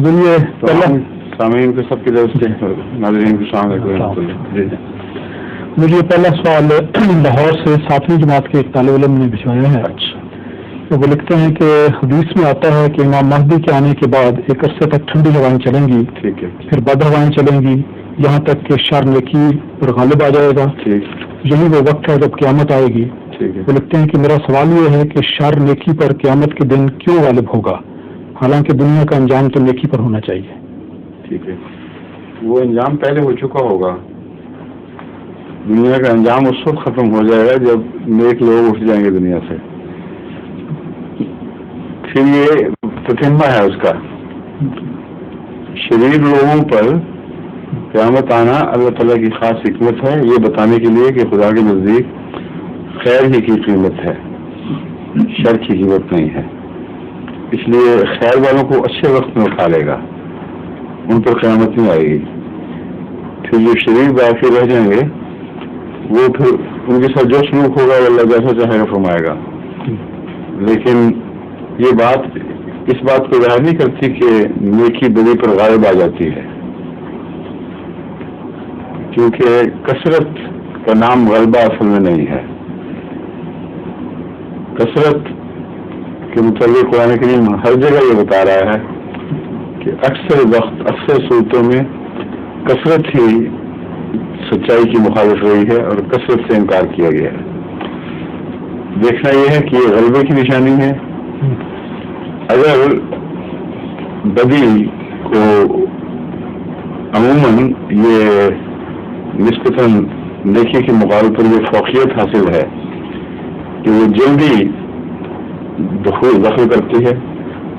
ذریعے سامعین کو سب کی طرف سے ناظرین کو السلام علیکم. مجھے پہلا سوال لاہور سے 7ویں جماعت کے ایک طالب علم نے بھجوایا ہے. وہ لکھتے ہیں کہ حدیث میں آتا ہے کہ امام مہدی کے آنے کے بعد ایک عرصے تک ٹھنڈی ہوائیں چلیں گی, پھر بد ہوائیں چلیں گی, یہاں تک کہ شر نیکی پر غالب آ جائے گا. یہی وہ وقت ہے جب قیامت آئے گی. وہ لکھتے ہیں کہ میرا سوال یہ ہے کہ شر نیکی پر قیامت کے دن کیوں غالب ہوگا, حالانکہ دنیا کا انجام تو نیکی پر ہونا چاہیے. ٹھیک ہے, وہ انجام پہلے ہو چکا ہوگا. دنیا کا انجام اس وقت ختم ہو جائے گا جب نیک لوگ اٹھ جائیں گے دنیا سے. پھر یہ تتمہ ہے اس کا. شریر لوگوں پر قیامت آنا اللہ تعالیٰ کی خاص حکمت ہے, یہ بتانے کے لیے کہ خدا کے نزدیک خیر ہی کی قیمت ہے, شر کی قیمت نہیں ہے. اس لیے خیر والوں کو اچھے وقت میں اٹھا لے گا, ان پر قیامت نہیں آئے گی. پھر جو شریر باقی رہ جائیں گے وہ پھر ان کے ساتھ جو سلوک ہوگا وہ اللہ جیسا چاہے گا فرمائے گا. لیکن یہ بات اس بات کو ظاہر نہیں کرتی کہ نیکی بدی پر غالب آ جاتی ہے, کیونکہ کثرت کا نام غلبہ اصل میں نہیں ہے. کثرت کے متعلق قرآن کریم ہر جگہ یہ بتا رہا ہے کہ اکثر وقت اکثر صورتوں میں کثرت ہی سچائی کی مخالف رہی ہے اور کثرت سے انکار کیا گیا ہے. دیکھنا یہ ہے کہ یہ غلبے کی نشانی ہے. اگر بدی کو عموماً یہ نسبتاً نیکی کے مقابلے پر یہ فوقیت حاصل ہے کہ وہ جلدی دخل کرتی ہے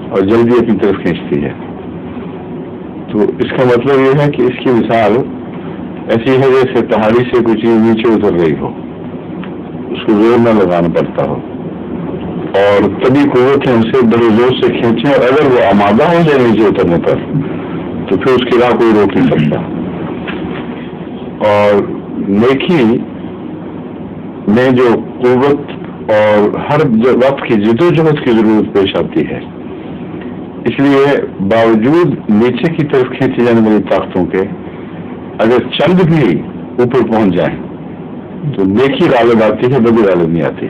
اور جلدی اپنی طرف کھینچتی ہے, تو اس کا مطلب یہ ہے کہ اس کی مثال ایسی ہے جیسے پہاڑی سے کوئی چیز نیچے اتر رہی ہو, اس کو زور نہ لگانا پڑتا ہو اور تبھی قوتیں اسے بڑے زور سے کھینچیں, اور اگر وہ آمادہ ہو جائے نیچے اترنے پر تو پھر اس کی راہ کوئی روک نہیں سکتا. اور نیکی میں جو قوت اور ہر وقت کی جدوجہد کی ضرورت پیش آتی ہے, اس لیے باوجود نیچے کی طرف کھینچی جانے والی طاقتوں کے اگر چند بھی اوپر پہنچ جائیں تو نیکی غالب آتی ہے, بدی غالب نہیں آتی.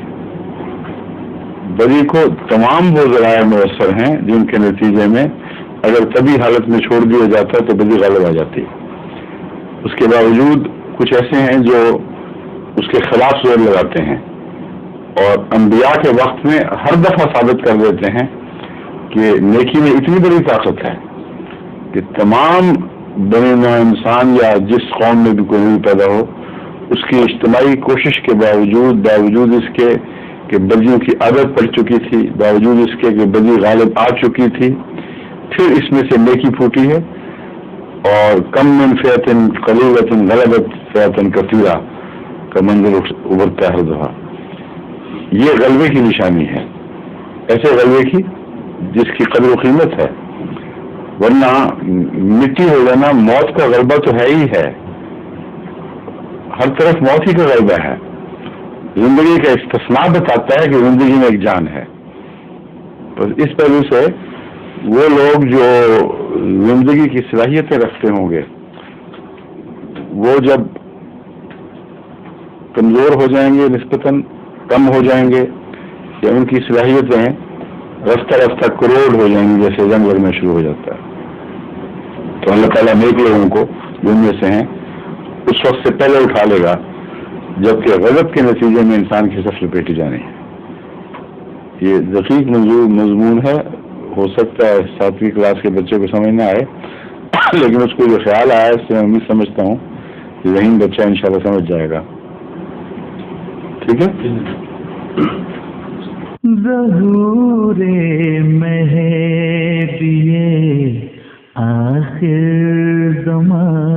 بدی کو تمام وہ ذرائع میسر ہیں جن کے نتیجے میں اگر طبی حالت میں چھوڑ دیا جاتا ہے تو بدی غالب آ جاتی ہے. اس کے باوجود کچھ ایسے ہیں جو اس کے خلاف زور لگاتے ہیں اور انبیاء کے وقت میں ہر دفعہ ثابت کر دیتے ہیں کہ نیکی میں اتنی بڑی طاقت ہے کہ تمام بنی نوع انسان یا جس قوم میں بھی کوئی نہیں پیدا ہو, اس کی اجتماعی کوشش کے باوجود اس کے کہ بدیوں کی عادت پڑ چکی تھی, باوجود اس کے کہ بدی غالب آ چکی تھی, پھر اس میں سے نیکی پھوٹی ہے اور کم من فئۃ قلیلۃ غلبت فئۃ کثیرہ کا منظر ابھرتا ہے ہر دفعہ. یہ غلبے کی نشانی ہے, ایسے غلبے کی جس کی قدر و قیمت ہے. ورنہ مٹی ہو جانا موت کا غلبہ تو ہے ہی ہے, ہر طرف موت ہی کا غلبہ ہے. زندگی کا استثناء بتاتا ہے کہ زندگی میں ایک جان ہے. بس اس پہلو سے وہ لوگ جو زندگی کی صلاحیتیں رکھتے ہوں گے وہ جب کمزور ہو جائیں گے, نسبتاً کم ہو جائیں گے, یا ان کی صلاحیتیں رفتہ رفتہ کروڑ ہو جائیں گی جیسے جنگ لگنا شروع ہو جاتا ہے, تو اللہ تعالیٰ نیک لوگوں کو جو ان میں سے ہیں اس وقت سے پہلے اٹھا لے گا جبکہ غضب کے نتیجے میں انسان کی صف لپیٹی جانی ہے. یہ دقیق مضمون ہے, ہو سکتا ہے 7ویں کلاس کے بچے کو سمجھ نہ آئے, لیکن اس کو جو خیال آیا اس سے میں امید سمجھتا ہوں کہ ذہین بچہ انشاءاللہ سمجھ جائے گا. ٹھیک ہے. ظہور مہدی آخر زمان